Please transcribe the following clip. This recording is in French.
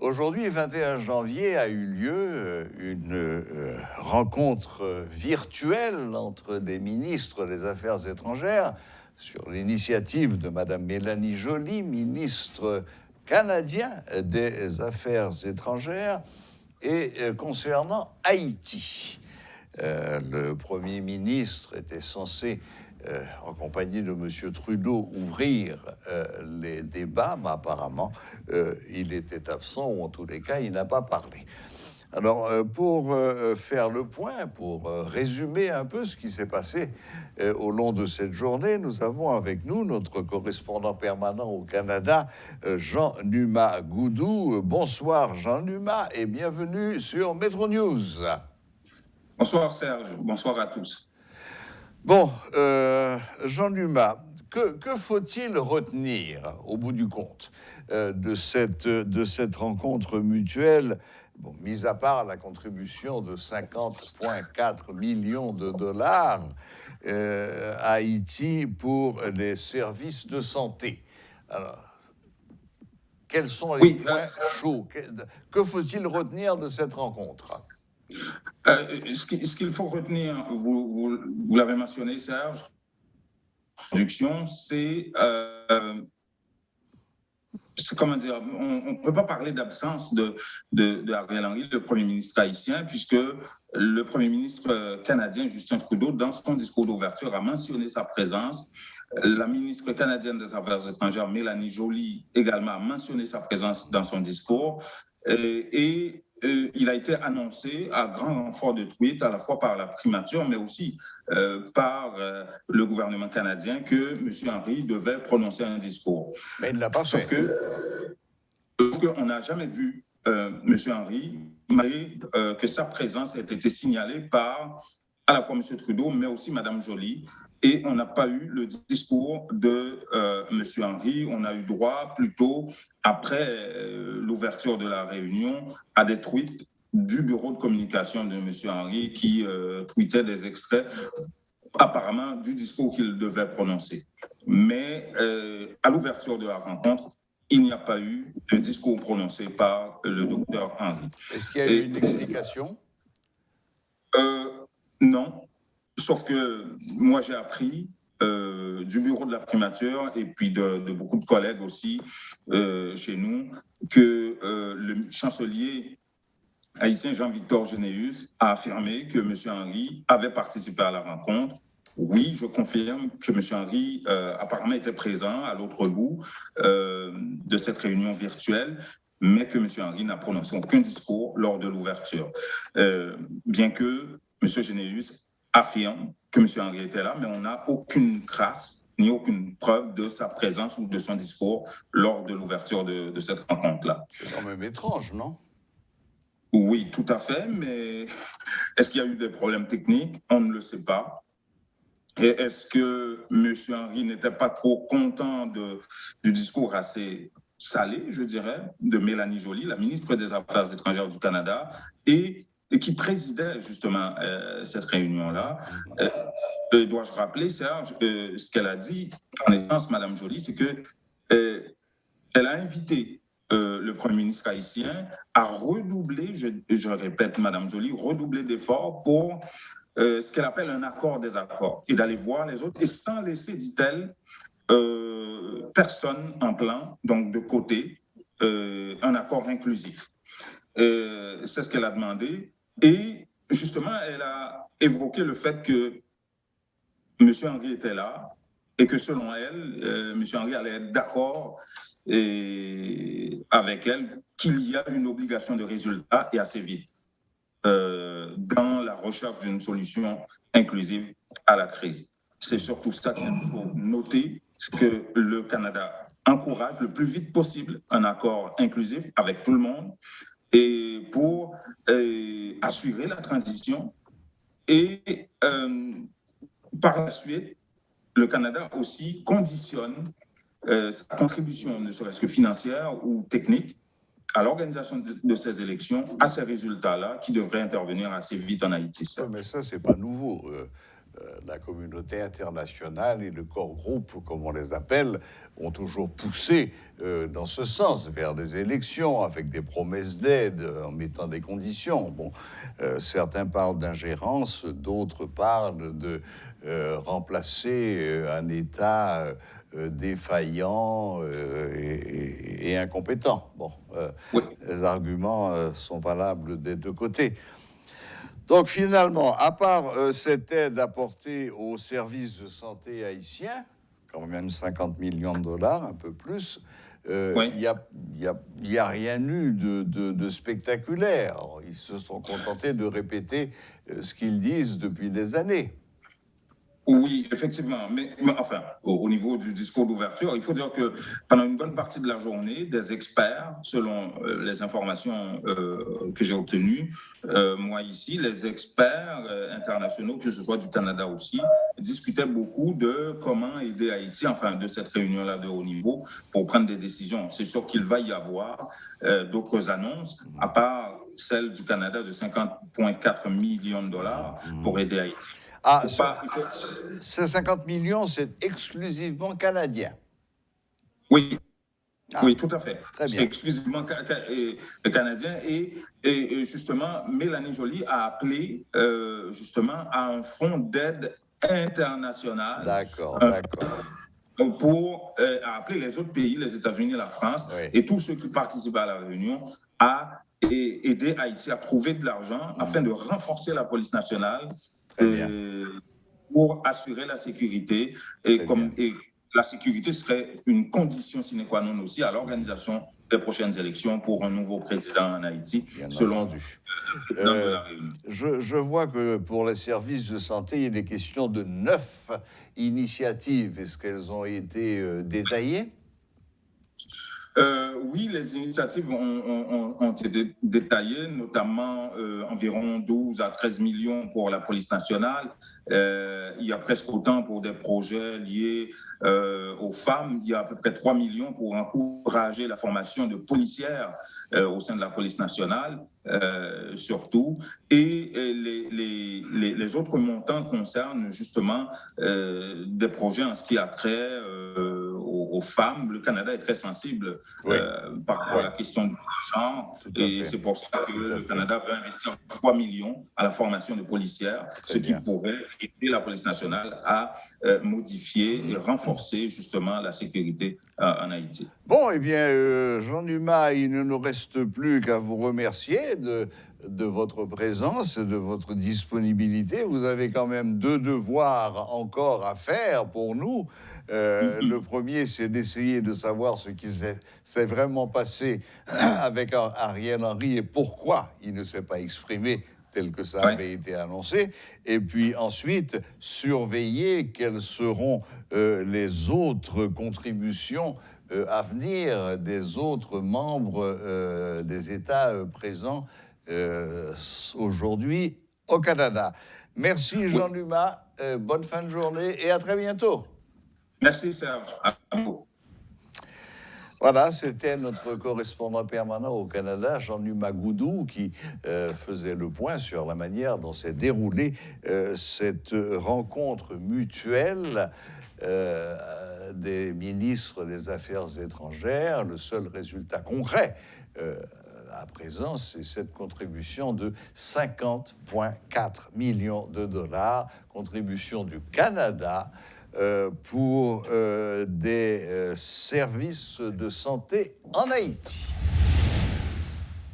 Aujourd'hui, 21 janvier, a eu lieu une rencontre virtuelle entre des ministres des Affaires étrangères sur l'initiative de Madame Mélanie Joly, ministre canadien des Affaires étrangères, et concernant Haïti. Le Premier ministre était censé, en compagnie de M. Trudeau, ouvrir les débats, mais apparemment, il était absent, ou en tous les cas, il n'a pas parlé. Alors, pour faire le point, pour résumer un peu ce qui s'est passé au long de cette journée, nous avons avec nous notre correspondant permanent au Canada, Jean Numa Goudou. Bonsoir Jean Numa et bienvenue sur Metro News. Bonsoir Serge, bonsoir à tous. Bon, Jean Numa, que faut-il retenir au bout du compte de cette rencontre mutuelle? Bon, mis à part la contribution de 50,4 millions de dollars à Haïti pour les services de santé. Alors, quels sont les points chauds? Que faut-il retenir de cette rencontre? Ce qu'il faut retenir, vous l'avez mentionné, Serge, c'est comment dire, on ne peut pas parler d'absence de Ariel Henry, le Premier ministre haïtien, puisque le Premier ministre canadien, Justin Trudeau, dans son discours d'ouverture, a mentionné sa présence. La ministre canadienne des Affaires étrangères, Mélanie Joly, également a mentionné sa présence dans son discours. Il a été annoncé à grand renfort de tweets, à la fois par la primature, mais aussi par le gouvernement canadien, que M. Henry devait prononcer un discours. Mais il ne l'a pas fait. Sauf qu'on n'a jamais vu M. Henry, malgré que sa présence ait été signalée par à la fois M. Trudeau, mais aussi Mme Joly. Et on n'a pas eu le discours de M. Henry. On a eu droit plutôt, après l'ouverture de la réunion, à des tweets du bureau de communication de M. Henry qui tweetait des extraits apparemment du discours qu'il devait prononcer. Mais à l'ouverture de la rencontre, il n'y a pas eu de discours prononcé par le docteur Henry. Est-ce qu'il y a eu une explication? Non. Sauf que moi, j'ai appris du bureau de la primature et puis de beaucoup de collègues aussi chez nous que le chancelier haïtien Jean-Victor Généus a affirmé que M. Henry avait participé à la rencontre. Oui, je confirme que M. Henry apparemment était présent à l'autre bout de cette réunion virtuelle, mais que M. Henry n'a prononcé aucun discours lors de l'ouverture. Bien que M. Généus affirme que M. Henry était là, mais on n'a aucune trace ni aucune preuve de sa présence ou de son discours lors de l'ouverture de cette rencontre-là. C'est quand même étrange, non? Oui, tout à fait, mais est-ce qu'il y a eu des problèmes techniques? On ne le sait pas. Et est-ce que M. Henry n'était pas trop content du discours assez salé, je dirais, de Mélanie Joly, la ministre des Affaires étrangères du Canada, et qui présidait justement cette réunion-là? Dois-je rappeler, Serge, ce qu'elle a dit, en essence, Mme Joly, c'est qu'elle a invité le Premier ministre haïtien à redoubler, je répète, Mme Joly, redoubler d'efforts pour ce qu'elle appelle un accord des accords, et d'aller voir les autres, et sans laisser, dit-elle, personne en plan, donc de côté, un accord inclusif. C'est ce qu'elle a demandé. Et justement, elle a évoqué le fait que M. Henry était là et que selon elle, M. Henry allait être d'accord avec elle qu'il y a une obligation de résultat et assez vite dans la recherche d'une solution inclusive à la crise. C'est surtout ça qu'il faut noter, c'est que le Canada encourage le plus vite possible un accord inclusif avec tout le monde et pour assurer la transition. Et par la suite, le Canada aussi conditionne sa contribution, ne serait-ce que financière ou technique, à l'organisation de ces élections, à ces résultats-là qui devraient intervenir assez vite en Haïti. Mais ça, c'est pas nouveau. la communauté internationale et le corps groupe, comme on les appelle, ont toujours poussé dans ce sens, vers des élections, avec des promesses d'aide, en mettant des conditions. Bon, certains parlent d'ingérence, d'autres parlent de remplacer un État défaillant et incompétent. Bon, Oui. les arguments sont valables des deux côtés. Donc finalement, à part cette aide apportée aux services de santé haïtiens, quand même 50 millions de dollars, un peu plus, il n'y a rien eu de spectaculaire. Ils se sont contentés de répéter ce qu'ils disent depuis des années. Oui, effectivement. Mais enfin, au niveau du discours d'ouverture, il faut dire que pendant une bonne partie de la journée, des experts, selon les informations que j'ai obtenues, moi ici, les experts internationaux, que ce soit du Canada aussi, discutaient beaucoup de comment aider Haïti, enfin de cette réunion-là de haut niveau, pour prendre des décisions. C'est sûr qu'il va y avoir d'autres annonces, à part celle du Canada de 50,4 millions de dollars pour aider Haïti. Ah, ces 50 millions, c'est exclusivement canadien. Oui, Ah, oui, tout à fait. C'est exclusivement canadien. Et justement, Mélanie Joly a appelé justement à un fonds d'aide international. D'accord. Pour appeler les autres pays, les États-Unis, la France, et tous ceux qui participent à la réunion à aider Haïti à trouver de l'argent afin de renforcer la police nationale. Pour assurer la sécurité et la sécurité serait une condition sine qua non aussi à l'organisation des prochaines élections pour un nouveau président en Haïti, selon le président de la Réunion. Je vois que pour les services de santé, il est question de 9 initiatives. Est-ce qu'elles ont été détaillées? Oui, les initiatives ont été détaillées, notamment environ 12 à 13 millions pour la police nationale. Il y a presque autant pour des projets liés aux femmes. Il y a à peu près 3 millions pour encourager la formation de policières au sein de la police nationale, surtout. Et les autres montants concernent justement des projets en ce qui a trait aux femmes. Le Canada est très sensible par rapport à la question du genre. Et c'est pour ça que le Canada veut investir 3 millions à la formation de policières, ce qui pourrait aider la police nationale à modifier et renforcer justement la sécurité en Haïti. Bon, eh bien, Jean Numa, il ne nous reste plus qu'à vous remercier de votre présence et de votre disponibilité. Vous avez quand même 2 devoirs encore à faire pour nous. Le premier, c'est d'essayer de savoir ce qui s'est vraiment passé avec Ariel Henry et pourquoi il ne s'est pas exprimé tel que ça avait été annoncé. Et puis ensuite, surveiller quelles seront les autres contributions à venir des autres membres des États présents aujourd'hui au Canada. Merci Jean Numa, bonne fin de journée et à très bientôt. Merci Serge. À vous. Voilà, c'était notre correspondant permanent au Canada, Jean-Numa Goudou, qui faisait le point sur la manière dont s'est déroulée cette rencontre mutuelle des ministres des Affaires étrangères. Le seul résultat concret à présent, c'est cette contribution de 50,4 millions de dollars, contribution du Canada pour des services de santé en Haïti.